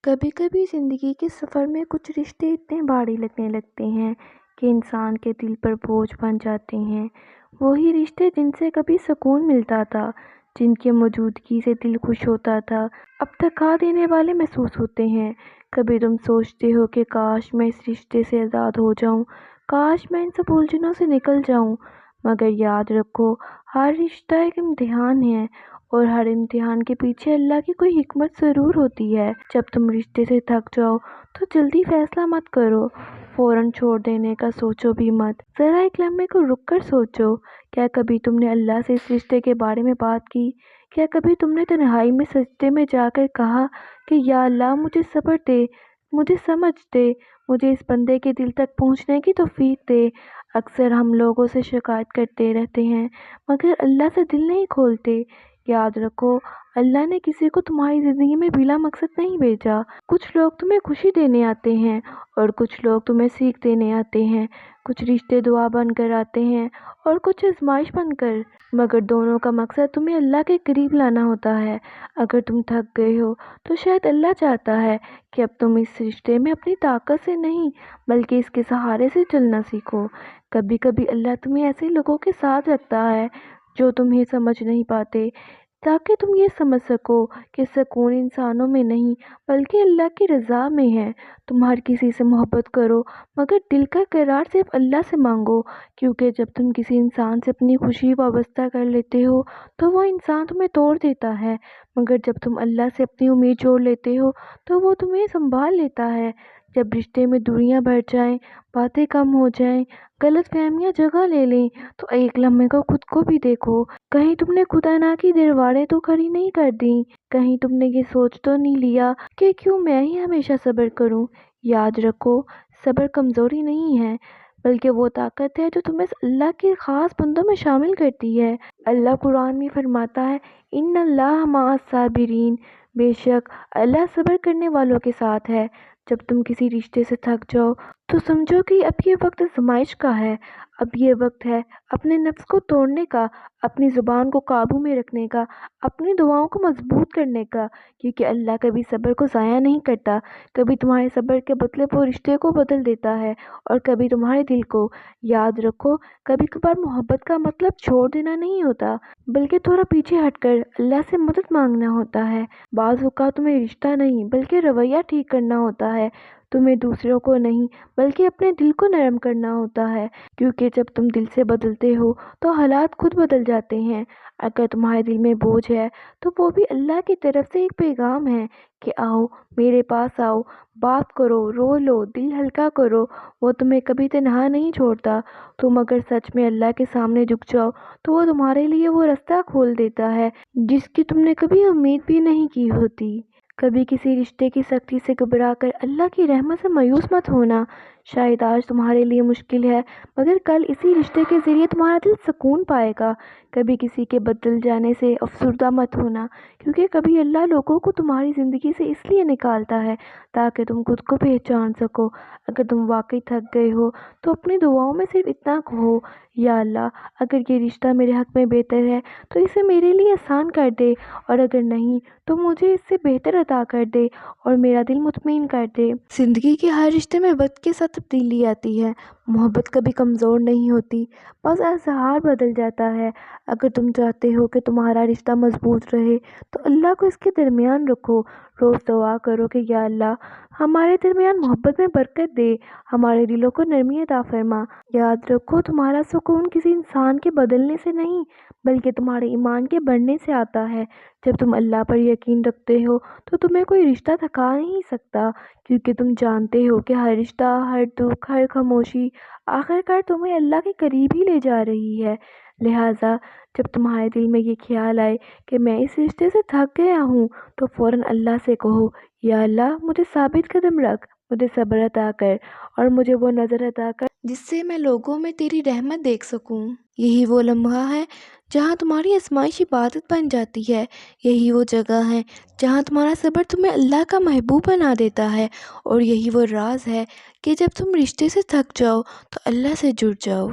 کبھی کبھی زندگی کے سفر میں کچھ رشتے اتنے بھاری لگنے لگتے ہیں کہ انسان کے دل پر بوجھ بن جاتے ہیں۔ وہی رشتے جن سے کبھی سکون ملتا تھا، جن کی موجودگی سے دل خوش ہوتا تھا، اب تھکا دینے والے محسوس ہوتے ہیں۔ کبھی تم سوچتے ہو کہ کاش میں اس رشتے سے آزاد ہو جاؤں، کاش میں ان سب الجھنوں سے نکل جاؤں، مگر یاد رکھو ہر رشتہ ایک امتحان ہے، اور ہر امتحان کے پیچھے اللہ کی کوئی حکمت ضرور ہوتی ہے۔ جب تم رشتے سے تھک جاؤ تو جلدی فیصلہ مت کرو، فوراً چھوڑ دینے کا سوچو بھی مت، ذرا ایک لمحے کو رک کر سوچو، کیا کبھی تم نے اللہ سے اس رشتے کے بارے میں بات کی؟ کیا کبھی تم نے تنہائی میں سجدے میں جا کر کہا کہ یا اللہ مجھے صبر دے، مجھے سمجھ دے، مجھے اس بندے کے دل تک پہنچنے کی توفیق دے؟ اکثر ہم لوگوں سے شکایت کرتے رہتے ہیں مگر اللہ سے دل نہیں کھولتے۔ یاد رکھو اللہ نے کسی کو تمہاری زندگی میں بلا مقصد نہیں بھیجا۔ کچھ لوگ تمہیں خوشی دینے آتے ہیں اور کچھ لوگ تمہیں سیکھ دینے آتے ہیں، کچھ رشتے دعا بن کر آتے ہیں اور کچھ آزمائش بن کر، مگر دونوں کا مقصد تمہیں اللہ کے قریب لانا ہوتا ہے۔ اگر تم تھک گئے ہو تو شاید اللہ چاہتا ہے کہ اب تم اس رشتے میں اپنی طاقت سے نہیں بلکہ اس کے سہارے سے چلنا سیکھو۔ کبھی کبھی اللہ تمہیں ایسے لوگوں کے ساتھ رکھتا ہے جو تمہیں سمجھ نہیں پاتے، تاکہ تم یہ سمجھ سکو کہ سکون انسانوں میں نہیں بلکہ اللہ کی رضا میں ہے۔ تم ہر کسی سے محبت کرو مگر دل کا قرار صرف اللہ سے مانگو، کیونکہ جب تم کسی انسان سے اپنی خوشی وابستہ کر لیتے ہو تو وہ انسان تمہیں توڑ دیتا ہے، مگر جب تم اللہ سے اپنی امید جوڑ لیتے ہو تو وہ تمہیں سنبھال لیتا ہے۔ جب رشتے میں دوریاں بڑھ جائیں، باتیں کم ہو جائیں، غلط فہمیاں جگہ لے لیں تو ایک لمحے کو خود کو بھی دیکھو، کہیں تم نے خدا نہ کی دیواریں تو کھڑی نہیں کر دیں، کہیں تم نے یہ سوچ تو نہیں لیا کہ کیوں میں ہی ہمیشہ صبر کروں۔ یاد رکھو صبر کمزوری نہیں ہے بلکہ وہ طاقت ہے جو تمہیں اللہ کے خاص بندوں میں شامل کرتی ہے۔ اللہ قرآن میں فرماتا ہے ان اللہ مع الصابرین، بے شک اللہ صبر کرنے والوں کے ساتھ ہے۔ جب تم کسی رشتے سے تھک جاؤ تو سمجھو کہ اب یہ وقت آزمائش کا ہے، اب یہ وقت ہے اپنے نفس کو توڑنے کا، اپنی زبان کو قابو میں رکھنے کا، اپنی دعاؤں کو مضبوط کرنے کا، کیونکہ اللہ کبھی صبر کو ضائع نہیں کرتا، کبھی تمہارے صبر کے بدلے وہ رشتے کو بدل دیتا ہے اور کبھی تمہارے دل کو۔ یاد رکھو کبھی کبھار محبت کا مطلب چھوڑ دینا نہیں ہوتا بلکہ تھوڑا پیچھے ہٹ کر اللہ سے مدد مانگنا ہوتا ہے۔ بعض اوقات تمہیں رشتہ نہیں بلکہ رویہ ٹھیک کرنا ہوتا ہے، تمہیں دوسروں کو نہیں بلکہ اپنے دل کو نرم کرنا ہوتا ہے، کیونکہ جب تم دل سے بدلتے ہو تو حالات خود بدل جاتے ہیں۔ اگر تمہارے دل میں بوجھ ہے تو وہ بھی اللہ کی طرف سے ایک پیغام ہے کہ آؤ میرے پاس آؤ، بات کرو، رو لو، دل ہلکا کرو، وہ تمہیں کبھی تنہا نہیں چھوڑتا۔ تم اگر سچ میں اللہ کے سامنے جھک جاؤ تو وہ تمہارے لیے وہ راستہ کھول دیتا ہے جس کی تم نے کبھی امید بھی نہیں کی ہوتی۔ کبھی کسی رشتے کی سختی سے گھبرا کر اللہ کی رحمت سے مایوس مت ہونا، شاید آج تمہارے لیے مشکل ہے مگر کل اسی رشتے کے ذریعے تمہارا دل سکون پائے گا۔ کبھی کسی کے بدل جانے سے افسردہ مت ہونا، کیونکہ کبھی اللہ لوگوں کو تمہاری زندگی سے اس لیے نکالتا ہے تاکہ تم خود کو پہچان سکو۔ اگر تم واقعی تھک گئے ہو تو اپنی دعاؤں میں صرف اتنا کہو یا اللہ اگر یہ رشتہ میرے حق میں بہتر ہے تو اسے میرے لیے آسان کر دے، اور اگر نہیں تو مجھے اس سے بہتر عطا کر دے اور میرا دل مطمئن کر دے۔ زندگی کے ہر رشتے میں وقت کے ساتھ تبدیلی آتی ہے، محبت کبھی کمزور نہیں ہوتی، بس اظہار بدل جاتا ہے۔ اگر تم چاہتے ہو کہ تمہارا رشتہ مضبوط رہے تو اللہ کو اس کے درمیان رکھو، روز دعا کرو کہ یا اللہ ہمارے درمیان محبت میں برکت دے، ہمارے دلوں کو نرمی عطا فرما۔ یاد رکھو تمہارا سکون کسی انسان کے بدلنے سے نہیں بلکہ تمہارے ایمان کے بڑھنے سے آتا ہے۔ جب تم اللہ پر یقین رکھتے ہو تو تمہیں کوئی رشتہ تھکا نہیں سکتا، کیونکہ تم جانتے ہو کہ ہر رشتہ، ہر دکھ، ہر خاموشی آخرکار تمہیں اللہ کے قریب ہی لے جا رہی ہے۔ لہٰذا جب تمہارے دل میں یہ خیال آئے کہ میں اس رشتے سے تھک گیا ہوں تو فوراً اللہ سے کہو یا اللہ مجھے ثابت قدم رکھ، مجھے صبر عطا کر اور مجھے وہ نظر عطا کر جس سے میں لوگوں میں تیری رحمت دیکھ سکوں۔ یہی وہ لمحہ ہے جہاں تمہاری آزمائش عبادت بن جاتی ہے، یہی وہ جگہ ہے جہاں تمہارا صبر تمہیں اللہ کا محبوب بنا دیتا ہے، اور یہی وہ راز ہے کہ جب تم رشتے سے تھک جاؤ تو اللہ سے جڑ جاؤ۔